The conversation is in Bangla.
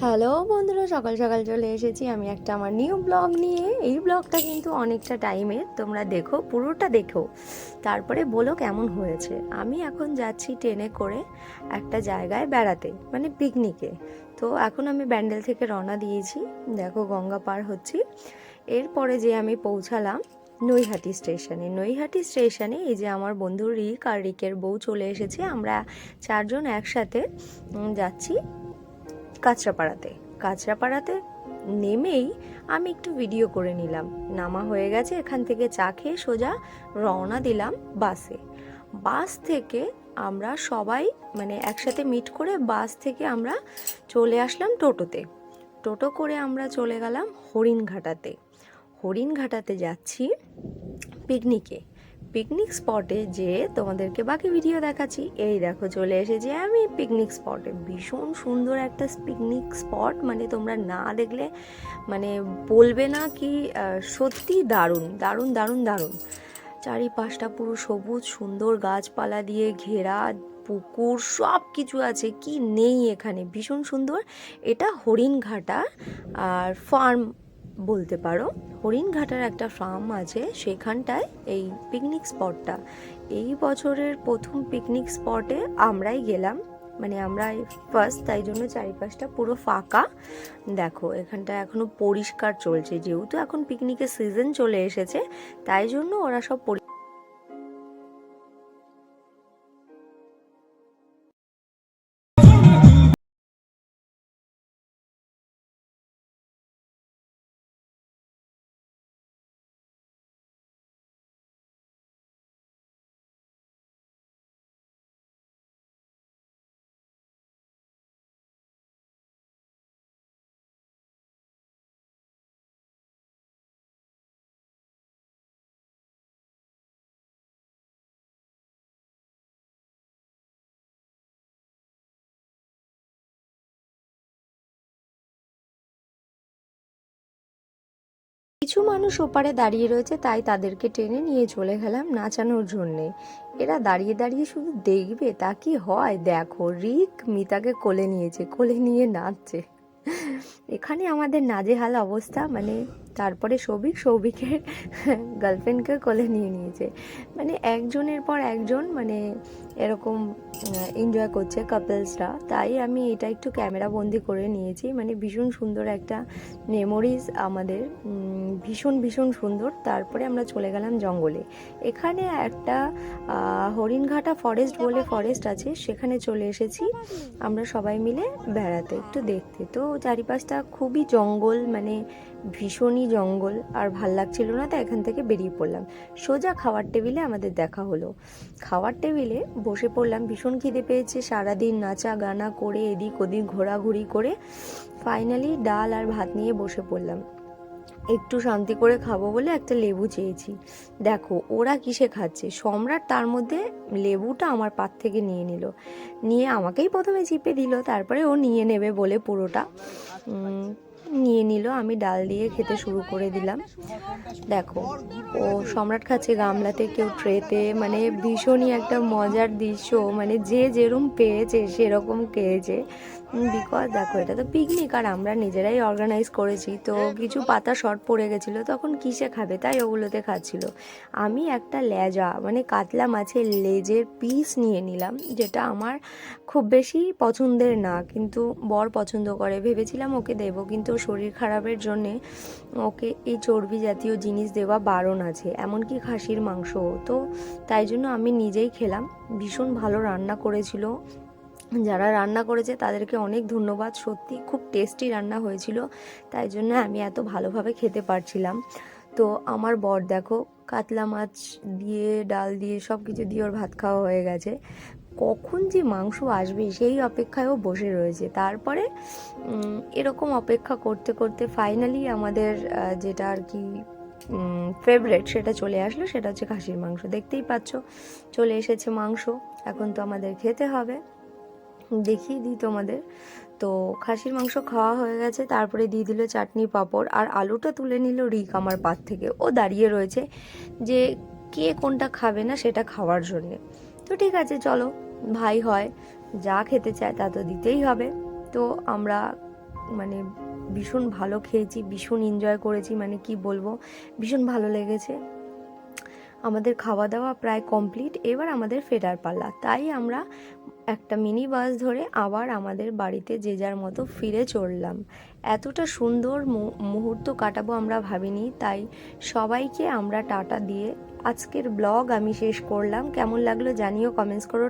হ্যালো বন্ধুরা, সকাল সকাল চলে এসেছি আমি একটা আমার নিউ ব্লগ নিয়ে। এই ব্লগটা কিন্তু অনেকটা টাইমের, তোমরা দেখো, পুরোটা দেখো, তারপরে বলো কেমন হয়েছে। আমি এখন যাচ্ছি ট্রেনে করে একটা জায়গায় বেড়াতে, মানে পিকনিকে। তো এখন আমি ব্যান্ডেল থেকে রওনা দিয়েছি, দেখো গঙ্গা পার হচ্ছি। এরপরে যে আমি পৌঁছালাম নৈহাটি স্টেশনে। নৈহাটি স্টেশনে এই যে আমার বন্ধু রিক আর রিকের বউ চলে এসেছে। আমরা চারজন একসাথে যাচ্ছি কাঁচরাপাড়াতে। কাঁচরাপাড়াতে নেমেই আমি একটু ভিডিও করে নিলাম। নামা হয়ে গেছে, এখান থেকে চা খেয়ে সোজা রওনা দিলাম বাসে। বাস থেকে আমরা সবাই মানে একসাথে মিট করে বাস থেকে আমরা চলে আসলাম টোটোতে। টোটো করে আমরা চলে গেলাম হরিণঘাটাতে। হরিণঘাটাতে যাচ্ছি পিকনিকে। পিকনিক স্পটে যে তোমাদেরকে বাকি ভিডিও দেখাচ্ছি। এই দেখো চলে এসেছি আমি পিকনিক স্পটে। ভীষণ সুন্দর একটা পিকনিক স্পট, মানে তোমরা না দেখলে মানে বলবে না কি, সত্যি দারুণ দারুণ দারুণ দারুণ। চারিপাশটা পুরো সবুজ সুন্দর গাছপালা দিয়ে ঘেরা, পুকুর সব কিছু আছে, কি নেই এখানে, ভীষণ সুন্দর। এটা হরিণঘাটা আর ফার্ম বলতে পারো। হরিণঘাটার একটা ফার্ম আছে, সেখানটায় এই পিকনিক স্পটটা। এই বছরের প্রথম পিকনিক স্পটে আমরাই গেলাম, মানে আমরা ফার্স্ট, তাই জন্য চারিপাশটা পুরো ফাঁকা। দেখো এখানটা এখনো পরিষ্কার চলছে, যেহেতু এখন পিকনিকের সিজন চলে এসেছে, তাই জন্য ওরা সব কিছু মানুষ ওপারে দাঁড়িয়ে রয়েছে, তাই তাদেরকে টেনে নিয়ে চলে গেলাম নাচানোর জন্যে। এরা দাঁড়িয়ে দাঁড়িয়ে শুধু দেখবে তা কি হয়, দেখো রিক মিতাকে কোলে নিয়েছে, কোলে নিয়ে নাচছে। এখানে আমাদের নাজেহাল অবস্থা, মানে তারপরে সৌভিকের গার্লফ্রেন্ডকে কোলে নিয়ে নিয়েছে। মানে একজনের পর একজন মানে এরকম এনজয় করছে কাপলসরা, তাই আমি এটা একটু ক্যামেরা বন্দি করে নিয়েছি। মানে ভীষণ সুন্দর একটা মেমোরিজ আমাদের, ভীষণ ভীষণ সুন্দর। তারপরে আমরা চলে গেলাম জঙ্গলে। এখানে একটা হরিণঘাটা ফরেস্ট বলে ফরেস্ট আছে, সেখানে চলে এসেছি আমরা সবাই মিলে বেড়াতে, একটু দেখতে। তো চারিপাশটা খুবই জঙ্গল, মানে ভীষণই জঙ্গল, আর ভাল লাগছিল না, তো এখান থেকে বেরিয়ে পড়লাম। সোজা খাওয়ার টেবিলে আমাদের দেখা হলো। খাওয়ার টেবিলে বসে পড়লাম, ভীষণ খিদে পেয়েছে, সারাদিন নাচা গানা করে এদিক ওদিক ঘোরাঘুরি করে ফাইনালি ডাল আর ভাত নিয়ে বসে পড়লাম। একটু শান্তি করে খাবো বলে একটা লেবু চেয়েছি। দেখো ওরা কিসে খাচ্ছে, সম্রাট তার মধ্যে লেবুটা আমার পাত থেকে নিয়ে নিল, নিয়ে আমাকেই প্রথমে চিপে দিল, তারপরে ও নিয়ে নেবে বলে পুরোটা নিয়ে নিল। আমি ডাল দিয়ে খেতে শুরু করে দিলাম। দেখো ও সম্রাট খাচ্ছে গামলাতে, কেউ ট্রেতে, মানে ভীষণই একটা মজার দৃশ্য, মানে যে যেরকম পেয়েছে সেরকম খেয়েছে। বিকজ দেখো এটা তো পিকনিক, আর আমরা নিজেরাই অর্গানাইজ করেছি, তো কিছু পাতা শর্ট পড়ে গেছিলো, তখন কিসে খাবে, তাই ওগুলোতে খাচ্ছিল। আমি একটা লেজা মানে কাতলা মাছের লেজের পিস নিয়ে নিলাম, যেটা আমার খুব বেশি পছন্দের না, কিন্তু বর পছন্দ করে, ভেবেছিলাম ওকে দেবো, কিন্তু শরীর খারাপের জন্যে ওকে এই চর্বি জাতীয় জিনিস দেওয়া বারণ আছে, এমনকি খাসির মাংস। তো তাই জন্য আমি নিজেই খেলাম। ভীষণ ভালো রান্না করেছিল, যারা রান্না করেছে তাদেরকে অনেক ধন্যবাদ, সত্যি খুব টেস্টি রান্না হয়েছিল, তাই জন্য আমি এত ভালোভাবে খেতে পারছিলাম। তো আমার বর দেখো কাতলা মাছ দিয়ে ডাল দিয়ে সব কিছু দিয়ে ওর ভাত খাওয়া হয়ে গেছে, কখন যে মাংস আসবে সেই অপেক্ষায়ও বসে রয়েছে। তারপরে এরকম অপেক্ষা করতে করতে ফাইনালি আমাদের যেটা আর কি ফেভারেট সেটা চলে আসলো, সেটা হচ্ছে খাসির মাংস। দেখতেই পাচ্ছ চলে এসেছে মাংস, এখন তো আমাদের খেতে হবে। দেখিয়ে দিই তোমাদের। তো খাসির মাংস খাওয়া হয়ে গেছে, তারপরে দিয়ে দিল চাটনি পাঁপড়, আর আলুটা তুলে নিল রিক আমার পাত থেকে। ও দাঁড়িয়ে রয়েছে যে কে কোনটা খাবে না সেটা খাওয়ার জন্যে। তো ঠিক আছে চলো, ভাই হয়, যা খেতে চায় তা তো দিতেই হবে। তো আমরা মানে ভীষণ ভালো খেয়েছি, ভীষণ এনজয় করেছি, মানে কি বলবো, ভীষণ ভালো লেগেছে। আমাদের খাওয়া দাওয়া প্রায় কমপ্লিট, এবার আমাদের ফেরার পালা। তাই আমরা একটা মিনি বাস ধরে আবার আমাদের বাড়িতে যে যার মতো ফিরে চললাম। এতটা সুন্দর মুহূর্ত কাটাবো আমরা ভাবিনি, তাই সবাইকে আমরা টাটা দিয়ে আজকের ব্লগ আমি শেষ করলাম। কেমন লাগলো জানিও, কমেন্টস করো।